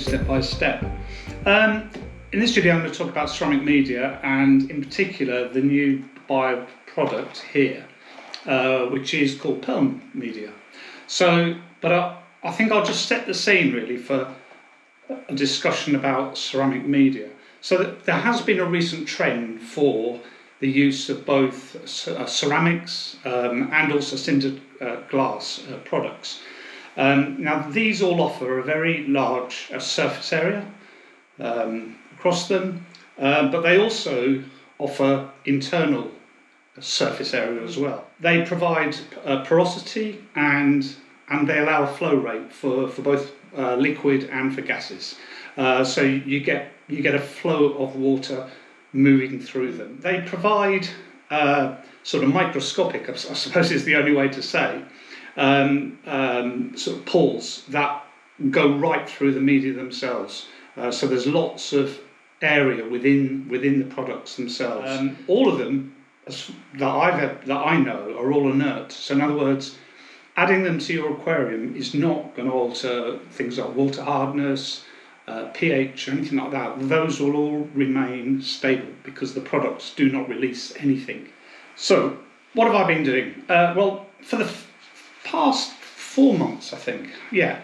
step by step. In this video I'm going to talk about ceramic media and in particular the new biOrb product here, which is called pearl media. But I think I'll just set the scene really for a discussion about ceramic media. So there has been a recent trend for the use of both ceramics and also sintered glass products. Now these all offer a very large surface area across them, but they also offer internal surface area as well. They provide porosity and they allow a flow rate for both liquid and for gases. So you get a flow of water moving through them. They provide sort of microscopic, I suppose is the only way to say, sort of pores that go right through the media themselves. So there's lots of area within the products themselves. All of them that I know are all inert. So in other words, adding them to your aquarium is not going to alter things like water hardness, pH, or anything like that. Those will all remain stable because the products do not release anything. So what have I been doing? Well, for the past 4 months, I think, yeah,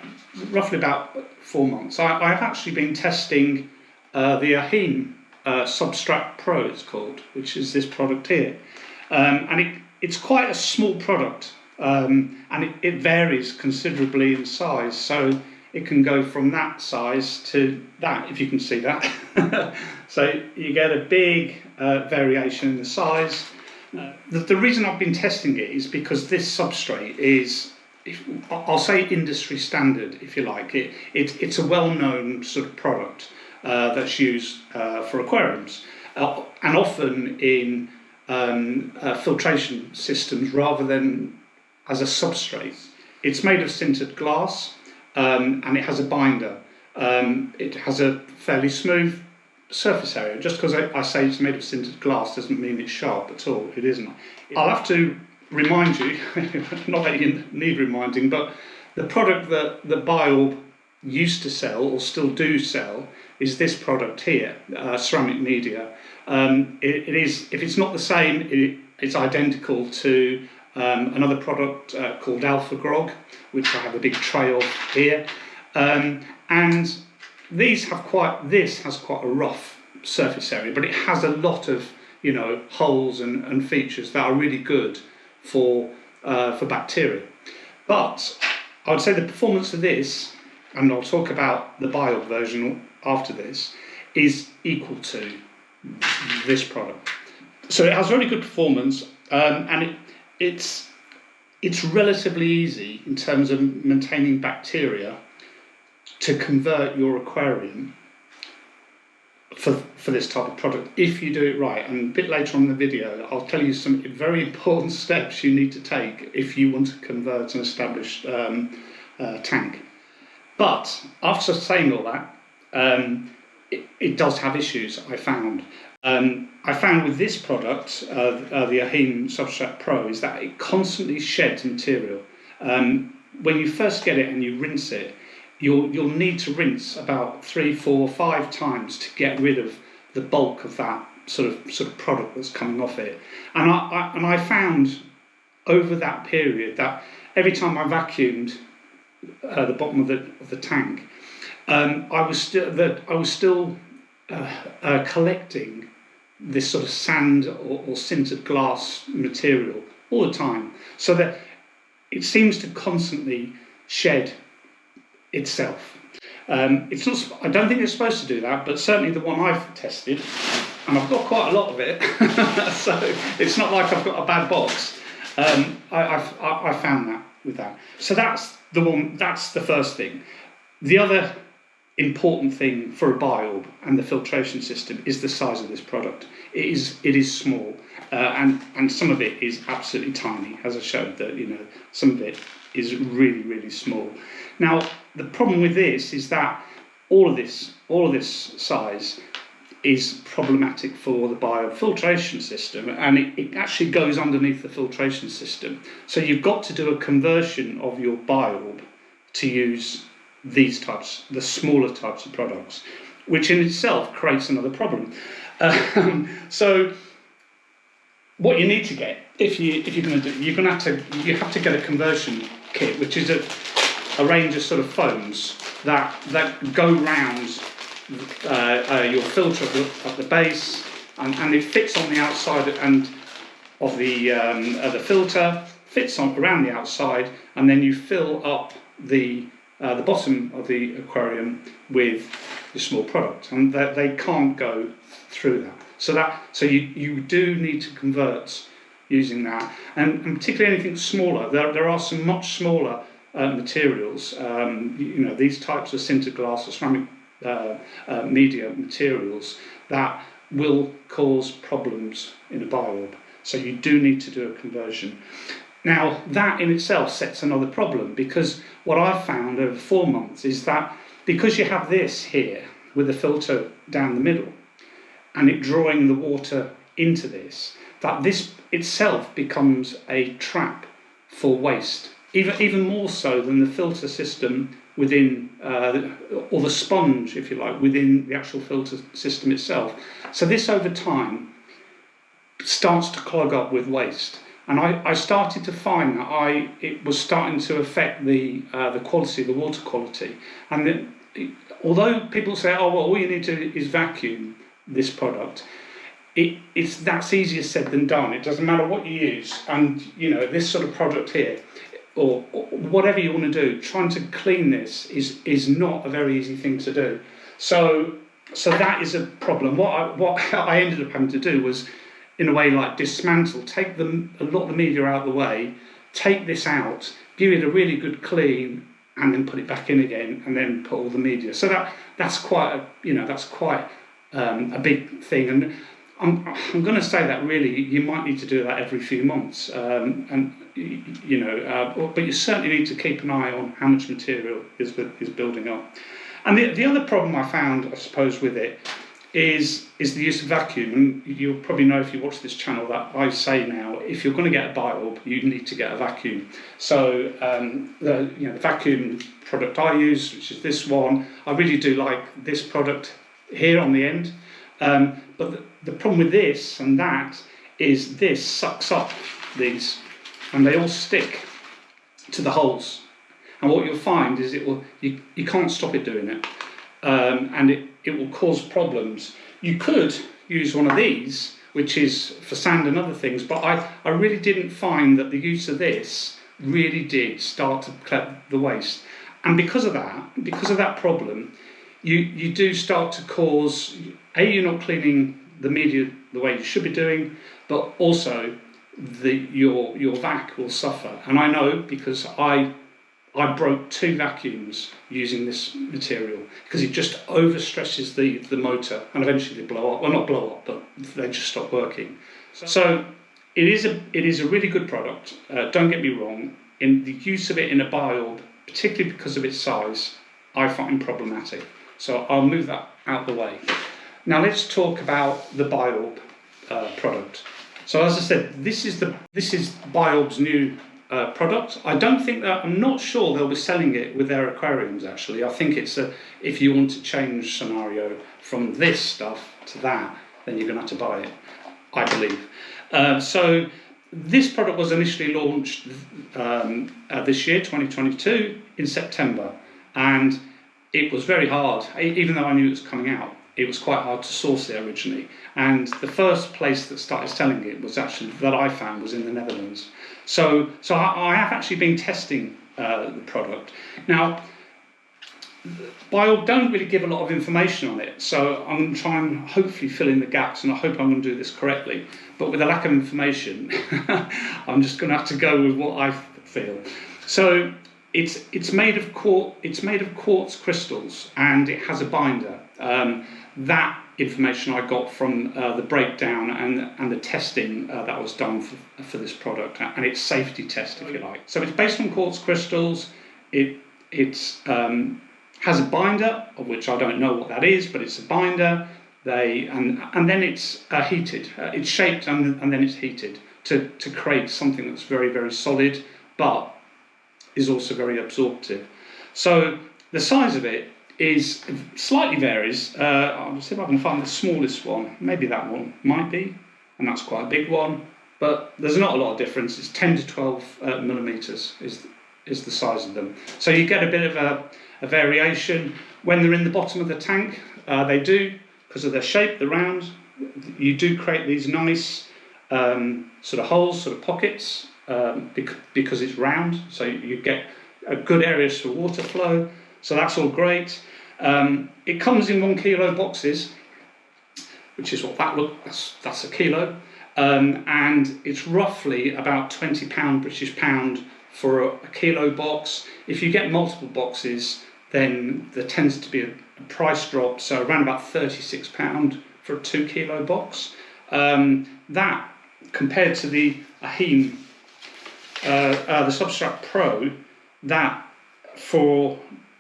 roughly about 4 months, I've actually been testing the Aheen Substrat Pro, it's called, which is this product here. And it's quite a small product, and it varies considerably in size. So it can go from that size to that, if you can see that. So you get a big variation in the size. The reason I've been testing it is because this substrate is, I'll say industry standard, if you like. It's a well-known sort of product that's used for aquariums, and often in filtration systems rather than as a substrate. It's made of sintered glass, and it has a binder. It has a fairly smooth surface area. Just because I say it's made of sintered glass doesn't mean it's sharp at all. It isn't. I'll have to remind you, not that you need reminding, but the product that biOrb used to sell or still do sell is this product here, ceramic media. It is, if it's not the same, it's identical to another product called Alpha Grog, which I have a big tray of here, and this has quite a rough surface area, but it has a lot of holes and features that are really good for bacteria. But I would say the performance of this, and I'll talk about the biOrb version after this, is equal to this product. So it has very good performance, and it's relatively easy in terms of maintaining bacteria to convert your aquarium for this type of product if you do it right. And a bit later on in the video I'll tell you some very important steps you need to take if you want to convert an established tank. But after saying all that, it does have issues, I found. I found with this product, the Aheen Substrat Pro, is that it constantly sheds material. When you first get it and you rinse it, you'll need to rinse about 3, 4, 5 times to get rid of the bulk of that sort of product that's coming off it. And I found over that period that every time I vacuumed the bottom of the tank, I was still collecting this sort of sand or sintered glass material all the time, so that it seems to constantly shed itself. It's not. I don't think it's supposed to do that, but certainly the one I've tested, and I've got quite a lot of it, so it's not like I've got a bad box. I found that with that. So that's the one. That's the first thing. The other important thing for a biOrb and the filtration system is the size of this product. It is small, and some of it is absolutely tiny, as I showed that some of it is really small. Now the problem with this is that all of this size is problematic for the biOrb filtration system, and it actually goes underneath the filtration system. So you've got to do a conversion of your biOrb to use these types, the smaller types of products, which in itself creates another problem. So what you need to get, if you're going to do, you have to get a conversion kit, which is a range of sort of foams that go round your filter at the base, and it fits on the outside and of the filter, fits on around the outside, and then you fill up the bottom of the aquarium with the small product, and they can't go through that. So you do need to convert using that, and particularly anything smaller. There are some much smaller materials. These types of sintered glass or ceramic media materials that will cause problems in a biOrb. So you do need to do a conversion. Now that in itself sets another problem, because what I've found over 4 months is that because you have this here with the filter down the middle and it drawing the water into this, that this itself becomes a trap for waste, even more so than the filter system within, or the sponge, if you like, within the actual filter system itself. So this over time starts to clog up with waste. And I started to find that it was starting to affect the quality, the water quality. And although people say, oh, well, all you need to do is vacuum this product, that's easier said than done. It doesn't matter what you use. And, this sort of product here, or whatever you want to do, trying to clean this is not a very easy thing to do. So that is a problem. What I ended up having to do was, in a way, like dismantle, take a lot of the media out of the way, take this out, give it a really good clean, and then put it back in again, and then put all the media. So that's quite a big thing. And I'm going to say that really you might need to do that every few months, but you certainly need to keep an eye on how much material is building up. And the other problem I found, I suppose, with it is the use of vacuum. And you'll probably know if you watch this channel that I say now, if you're going to get a biOrb, you need to get a vacuum. So the vacuum product I use, which is this one, I really do like this product here on the end. But the problem with this and that is this sucks up these, and they all stick to the holes. And what you'll find is you can't stop it doing it, and it will cause problems. You could use one of these, which is for sand and other things, but I really didn't find that the use of this really did start to collect the waste. And because of that problem, you do start to cause, you're not cleaning the media the way you should be doing, but also your vac will suffer. And I know because I broke 2 vacuums using this material because it just overstresses the motor, and eventually they blow up. Well, not blow up, but they just stop working. So it is a really good product. Don't get me wrong. In the use of it in a biOrb, particularly because of its size, I find problematic. So I'll move that out of the way. Now let's talk about the biOrb product. So as I said, this is biOrb's new product. I'm not sure they'll be selling it with their aquariums actually. I think it's if you want to change scenario from this stuff to that, then you're going to have to buy it, I believe. So this product was initially launched this year, 2022, in September, and it was very hard, even though I knew it was coming out. It was quite hard to source it originally, and the first place that started selling it was actually, that I found, was in the Netherlands. So I have actually been testing the product. Now, biOrb don't really give a lot of information on it, so I'm going to try and hopefully fill in the gaps, and I hope I'm going to do this correctly. But with a lack of information, I'm just going to have to go with what I feel. So it's made of quartz crystals, and it has a binder. That information I got from the breakdown and the testing that was done for this product, and its safety test, if you like. So it's based on quartz crystals. It has a binder, of which I don't know what that is, but it's a binder. And then it's heated. It's shaped and then it's heated to create something that's very, very solid, but is also very absorptive. So the size of it is slightly varies. I'll see if I can find the smallest one. Maybe that one might be, and that's quite a big one. But there's not a lot of difference. It's 10 to 12 millimeters is the size of them. So you get a bit of a variation when they're in the bottom of the tank. They do, because of their shape, the round. You do create these nice sort of holes, sort of pockets, because it's round. So you get a good areas for water flow. So that's all great. It comes in 1 kilo boxes, which is what that looks. That's a kilo, and it's roughly about £20 British pound for a kilo box. If you get multiple boxes, then there tends to be a price drop. So around about £36 for a 2 kilo box. That compared to the AHEEM, the Substrat Pro, that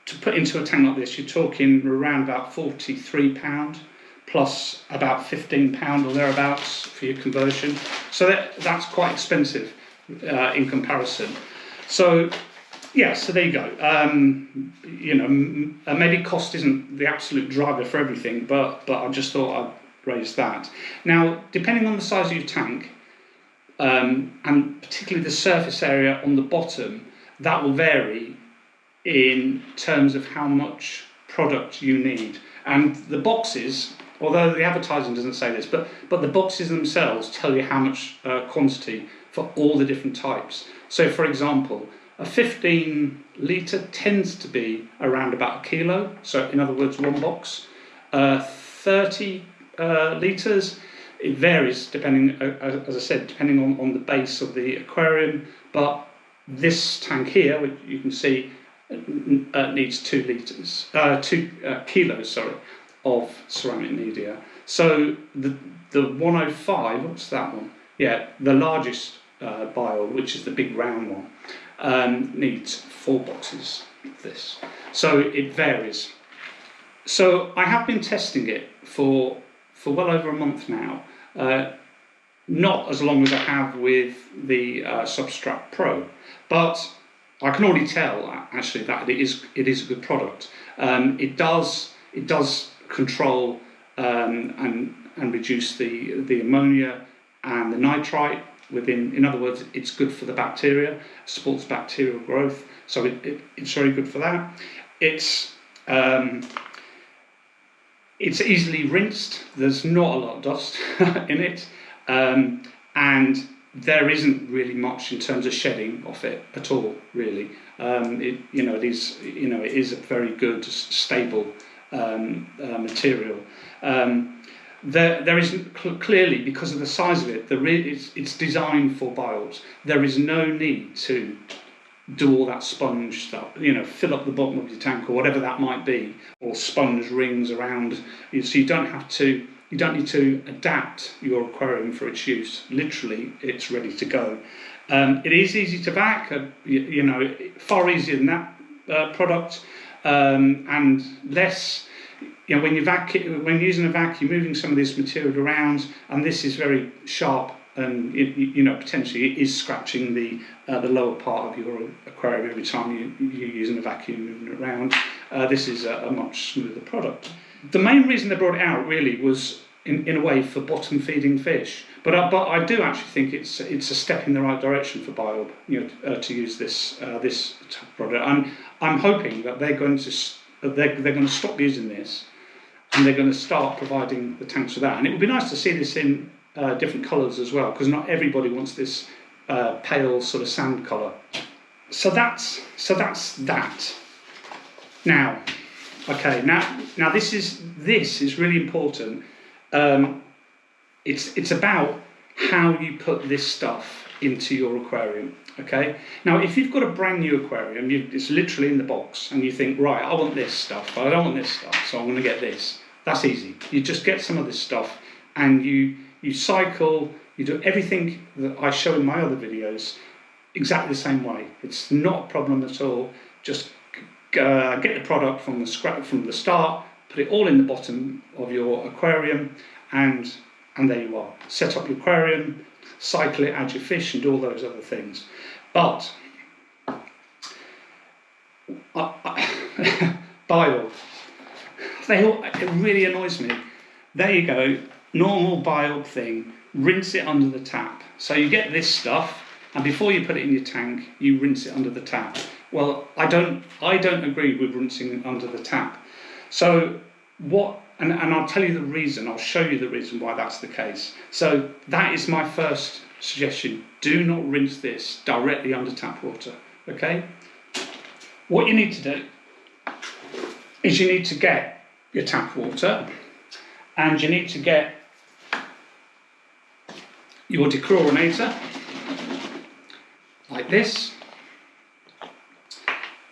to put into a tank like this, you're talking around about £43 plus about £15 or thereabouts for your conversion. So that's quite expensive in comparison. So yeah, so there you go. You know, maybe cost isn't the absolute driver for everything, but I just thought I'd raise that. Now, depending on the size of your tank, and particularly the surface area on the bottom, that will vary in terms of how much product you need. And the boxes, although the advertising doesn't say this, but the boxes themselves tell you how much quantity for all the different types. So for example, a 15 litre tends to be around about a kilo, so in other words 1 box. 30 litres, it varies depending, as I said, depending on the base of the aquarium, but this tank here, which you can see, needs 2 litres, 2 kilos, sorry, of ceramic media. So the 105, what's that one? Yeah, the largest biOrb, which is the big round one, needs 4 boxes of this. So it varies. So I have been testing it for well over a month now. Not as long as I have with the Substrat Pro, but I can already tell actually that it is a good product. It does control and reduce the ammonia and the nitrite within. In other words, it's good for the bacteria, supports bacterial growth. So it's very good for that. It's easily rinsed. There's not a lot of dust in it, and there isn't really much in terms of shedding off it at all, really. It is a very good, stable material. There isn't clearly, because of the size of it, it's designed for biOrbs. There is no need to do all that sponge stuff, fill up the bottom of your tank or whatever that might be, or sponge rings around. So you don't need to adapt your aquarium for its use. Literally, it's ready to go. It is easy to vac, far easier than that product, and less. When you're using a vac, you're moving some of this material around, and this is very sharp, and potentially it is scratching the lower part of your aquarium every time you're using a vacuum moving it around. This is a much smoother product. The main reason they brought it out really was in a way for bottom feeding fish, but I do actually think it's a step in the right direction for biOrb, to use this type of product. I'm hoping that they're going to stop using this, and they're going to start providing the tanks for that. And it would be nice to see this in different colours as well, because not everybody wants this pale sort of sand colour. So that's that. Now, okay, now this is really important. It's about how you put this stuff into your aquarium. Okay. Now, if you've got a brand new aquarium, it's literally in the box, and you think, right, I want this stuff, but I don't want this stuff, so I'm going to get this. That's easy. You just get some of this stuff, and you cycle. You do everything that I show in my other videos exactly the same way. It's not a problem at all. Just get the product from the start, put it all in the bottom of your aquarium, and there you are. Set up your aquarium, cycle it, add your fish, and do all those other things. But biOrb. It really annoys me. There you go, normal biOrb thing, rinse it under the tap. So you get this stuff, and before you put it in your tank, you rinse it under the tap. Well, I don't agree with rinsing under the tap. So what, and I'll tell you the reason, I'll show you the reason why that's the case. So that is my first suggestion. Do not rinse this directly under tap water, okay? What you need to do is you need to get your tap water, and you need to get your dechlorinator, like this,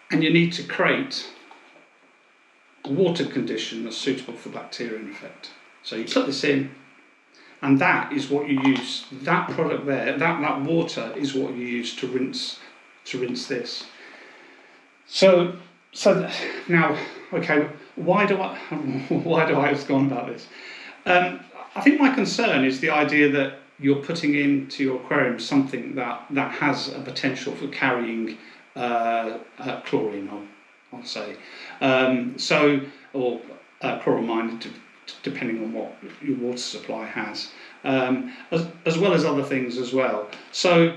and you need to create a water condition that's suitable for bacteria in effect. So you put this in, and that is what you use. That product there, that water is what you use to rinse this. So now, okay, why do I have gone about this? I think my concern is the idea that you're putting into your aquarium something that has a potential for carrying chlorine, I'll say, or chloramine, depending on what your water supply has, as well as other things as well. So,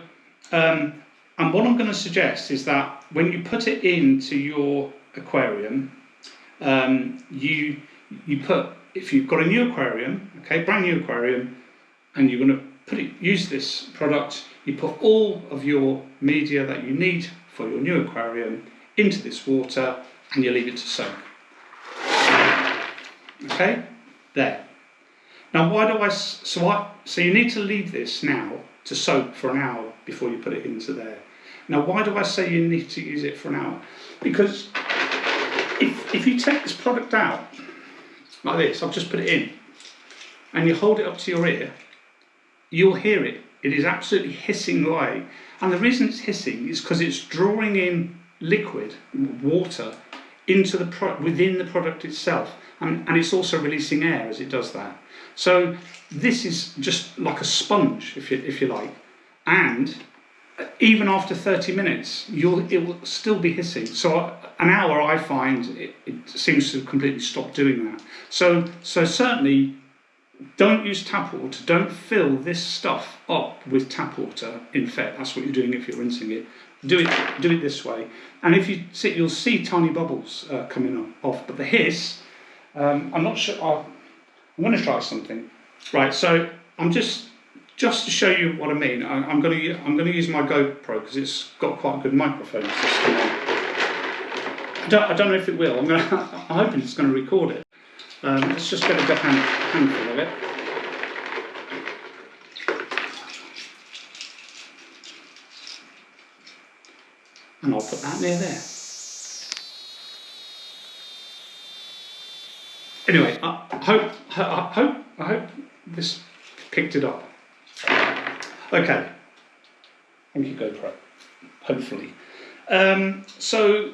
and what I'm going to suggest is that when you put it into your aquarium, you put, if you've got a new aquarium, okay, brand new aquarium, and you're going to use this product, you put all of your media that you need for your new aquarium into this water, and you leave it to soak. Okay, there. Now, why do so you need to leave this now to soak for an hour before you put it into there. Now, why do I say you need to use it for an hour? Because if you take this product out, like this, I've just put it in, and you hold it up to your ear, you'll hear it. It is absolutely hissing away. And the reason it's hissing is because it's drawing in liquid, water, into the within the product itself. And it's also releasing air as it does that. So this is just like a sponge, if you like. And even after 30 minutes, it will still be hissing. So an hour, I find, it seems to completely stop doing that. So certainly, don't use tap water. Don't fill this stuff up with tap water. In fact, that's what you're doing if you're rinsing it. Do it this way. And if you see, you'll see tiny bubbles coming off. But the hiss, I'm not sure. I'm going to try something. Right. So I'm just to show you what I mean. I'm going to use my GoPro because it's got quite a good microphone system on. I don't know if it will. I'm hoping it's going to record it. Let's just get a good handful of it. And I'll put that near there. Anyway, I hope this picked it up. Okay. Thank you, GoPro. Hopefully. So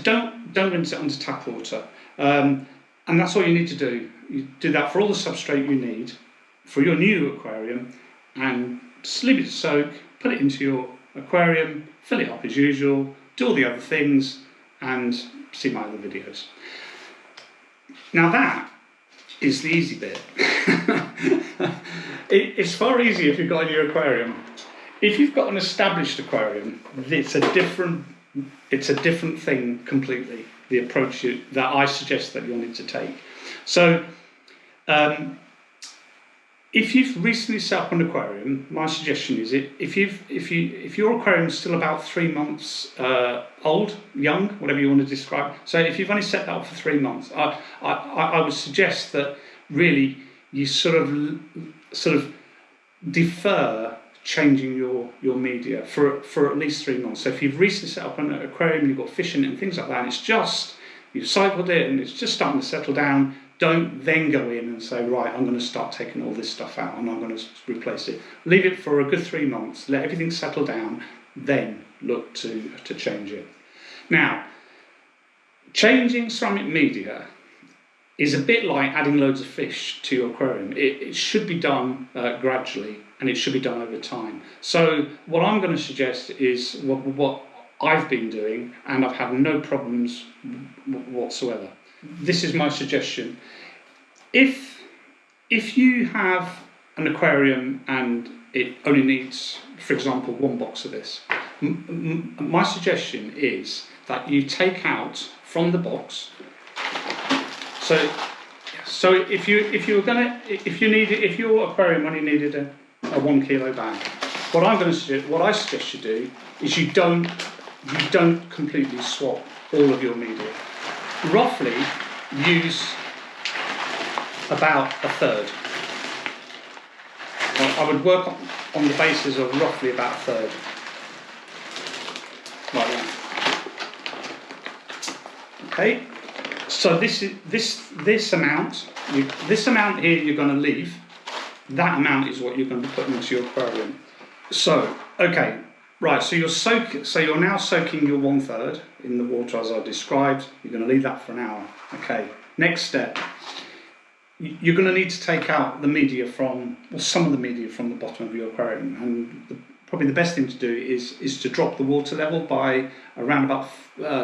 don't rinse it under tap water. And that's all you need to do. You do that for all the substrate you need for your new aquarium, and just leave it to soak, put it into your aquarium, fill it up as usual, do all the other things, and see my other videos. Now that is the easy bit. It's far easier if you've got a new aquarium. If you've got an established aquarium, it's a different thing completely. The approach that I suggest that you'll need to take. So, if you've recently set up an aquarium, my suggestion is if your aquarium is still about 3 months old, young, whatever you want to describe. So if you've only set that up for 3 months, I would suggest that really you sort of defer changing your media for at least 3 months. So if you've recently set up an aquarium, you've got fish in it and things like that, and it's just, you've cycled it and it's just starting to settle down, don't then go in and say, right, I'm going to start taking all this stuff out and I'm going to replace it. Leave it for a good 3 months, let everything settle down, then look to change it. Now, changing ceramic media is a bit like adding loads of fish to your aquarium. It should be done gradually, and it should be done over time. So what I'm going to suggest is what I've been doing, and I've had no problems whatsoever. This is my suggestion. If you have an aquarium and it only needs, for example, 1 box of this, my suggestion is that you take out from the box. So if your aquarium only needed a 1 kilo bag, what I suggest you do is you don't completely swap all of your media. Roughly use about a third. I would work on the basis of roughly about a third, like that. Okay. So this amount here you're going to leave. That amount is what you're going to put into your aquarium. So okay, right. So you're now soaking your 1/3 in the water as I described. You're going to leave that for an hour. Okay. Next step. You're going to need to take out the media some of the media from the bottom of your aquarium, and probably the best thing to do is to drop the water level by around about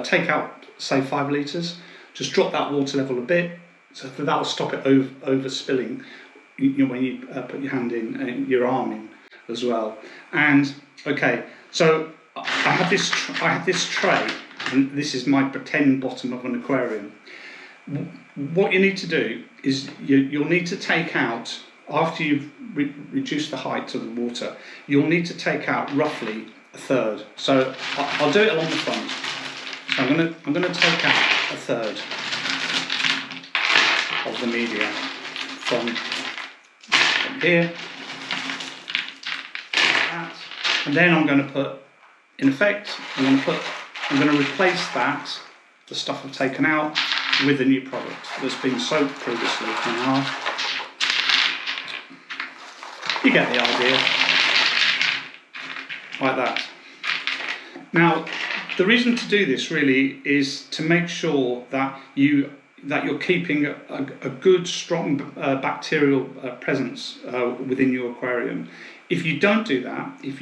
take out say 5 litres. Just drop that water level a bit, so that will stop it over spilling. When you put your hand in, your arm in as well. And okay, so I have this tray, and this is my pretend bottom of an aquarium. What you need to do is you'll need to take out, after you've reduced the height of the water, you'll need to take out roughly a third. So I'll do it along the front. So I'm gonna take out a third of the media from here, and then I'm going to put, in effect, I'm going to replace the stuff I've taken out, with the new product that's been soaked previously for an hour. You get the idea, like that. Now, the reason to do this really is to make sure that you're keeping a good, strong bacterial presence within your aquarium. If you don't do that, if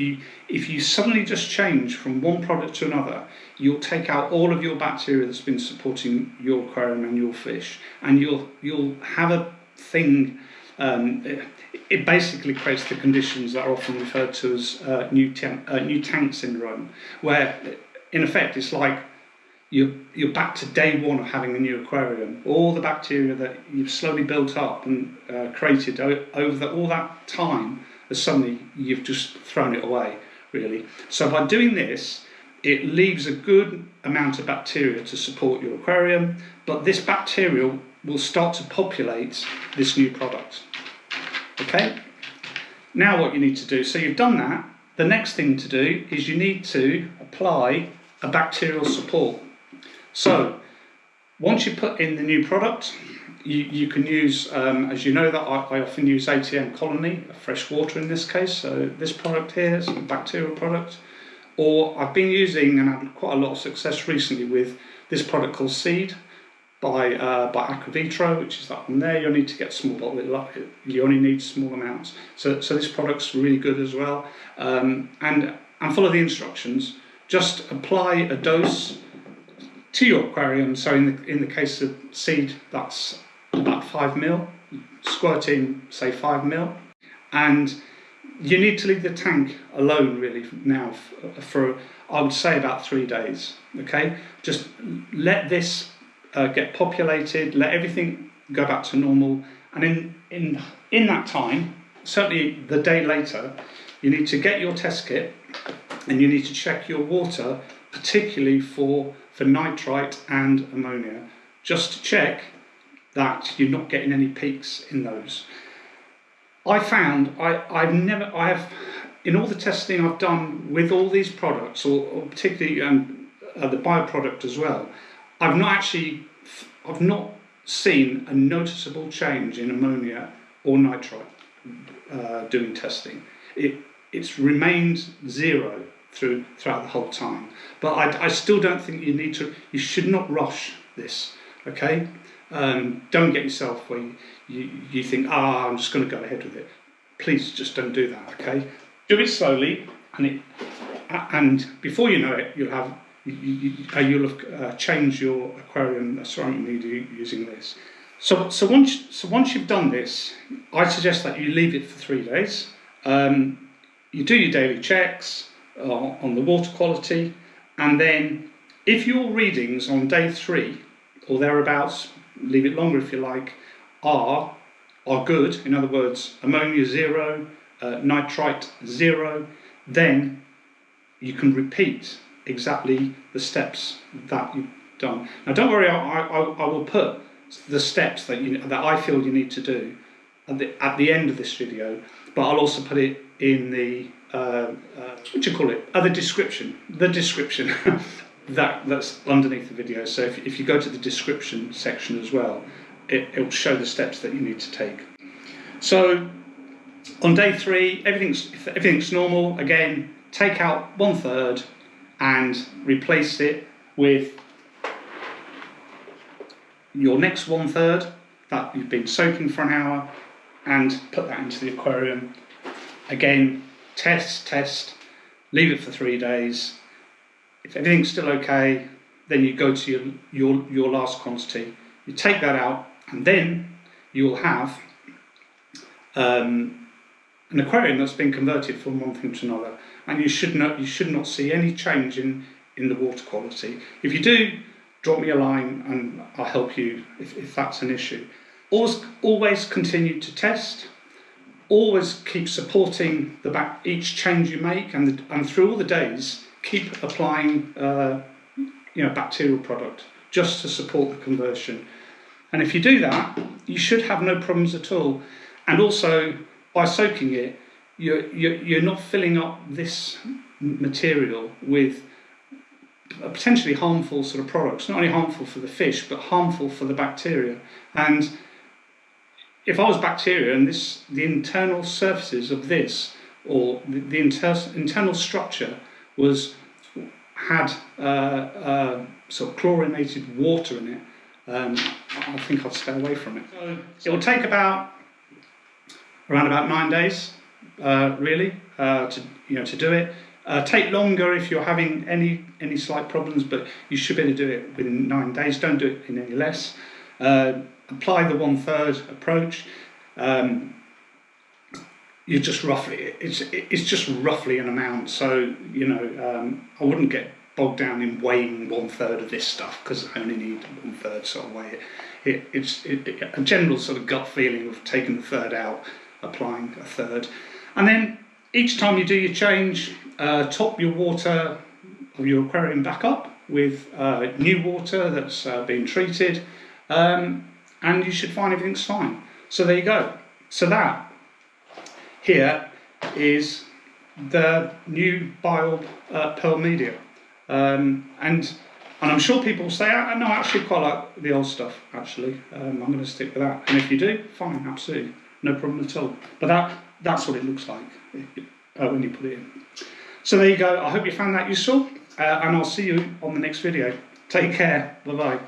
you suddenly just change from one product to another, you'll take out all of your bacteria that's been supporting your aquarium and your fish, and you'll have a thing. It basically creates the conditions that are often referred to as new tank syndrome, where in effect it's like you're back to day one of having a new aquarium. All the bacteria that you've slowly built up and created over all that time, suddenly you've just thrown it away, really. So by doing this, it leaves a good amount of bacteria to support your aquarium, but this bacteria will start to populate this new product. Okay? Now what you need to do, so you've done that, the next thing to do is you need to apply a bacterial support. So once you put in the new product, you can use, as you know, that I often use ATM colony, fresh water in this case. So this product here is a bacterial product. Or I've been using and had quite a lot of success recently with this product called Seed by Aquavitro, which is that one there. You only need to get a small bottle. You only need small amounts. So this product's really good as well. And follow the instructions. Just apply a dose to your aquarium. So in the case of Seed, that's about 5 ml. Squirt in, say, 5 ml, and you need to leave the tank alone really now for I would say about 3 days. Okay, just let this get populated, let everything go back to normal, and in that time, certainly the day later, you need to get your test kit and you need to check your water, particularly for nitrite and ammonia, just to check that you're not getting any peaks in those. I found I have in all the testing I've done with all these products, or particularly the bioproduct as well, I've not seen a noticeable change in ammonia or nitrite doing testing. It's remained zero throughout the whole time. But I still don't think you should not rush this. Okay. Don't get yourself where you think, I'm just going to go ahead with it. Please just don't do that, okay? Do it slowly, and before you know it, you'll have you'll have changed your aquarium ceramic media using this. So once you've done this, I suggest that you leave it for 3 days. You do your daily checks on the water quality, and then if your readings on day 3 or thereabouts, leave it longer if you like, are good, in other words, ammonia 0, nitrite 0, then you can repeat exactly the steps that you've done. Now don't worry, I will put the steps that I feel you need to do at the end of this video, but I'll also put it in the the description that's underneath the video. So if you go to the description section as well, it will show the steps that you need to take. So on day 3, if everything's normal, again, take out 1/3 and replace it with your next 1/3 that you've been soaking for an hour, and put that into the aquarium. Again, test, leave it for 3 days. If everything's still okay, then you go to your last quantity. You take that out, and then you will have an aquarium that's been converted from one thing to another, and you should not see any change in the water quality. If you do, drop me a line and I'll help you if that's an issue. Always continue to test. Always keep supporting each change you make, and through all the days, keep applying bacterial product just to support the conversion. And if you do that, you should have no problems at all. And also, by soaking it, you're not filling up this material with potentially harmful sort of products. Not only harmful for the fish, but harmful for the bacteria. And if I was bacteria and the internal surfaces of this, or the internal structure had sort of chlorinated water in it, I think I'd stay away from it. So it will take around about 9 days, really, to do it. Take longer if you're having any slight problems, but you should be able to do it within 9 days. Don't do it in any less. Apply the 1/3 approach. You just roughly, it's just roughly an amount. So I wouldn't get bogged down in weighing 1/3 of this stuff, because I only need 1/3, so I'll weigh it. It's a general sort of gut feeling of taking the 1/3 out, applying 1/3, and then each time you do your change, top your water of your aquarium back up with new water that's been treated, and you should find everything's fine. So there you go. So that here is the new biOrb pearl media, and I'm sure people will say, no, I actually quite like the old stuff, actually. I'm going to stick with that. And if you do, fine, absolutely, no problem at all. But that's what it looks like when you put it in. So there you go. I hope you found that useful, and I'll see you on the next video. Take care. Bye-bye.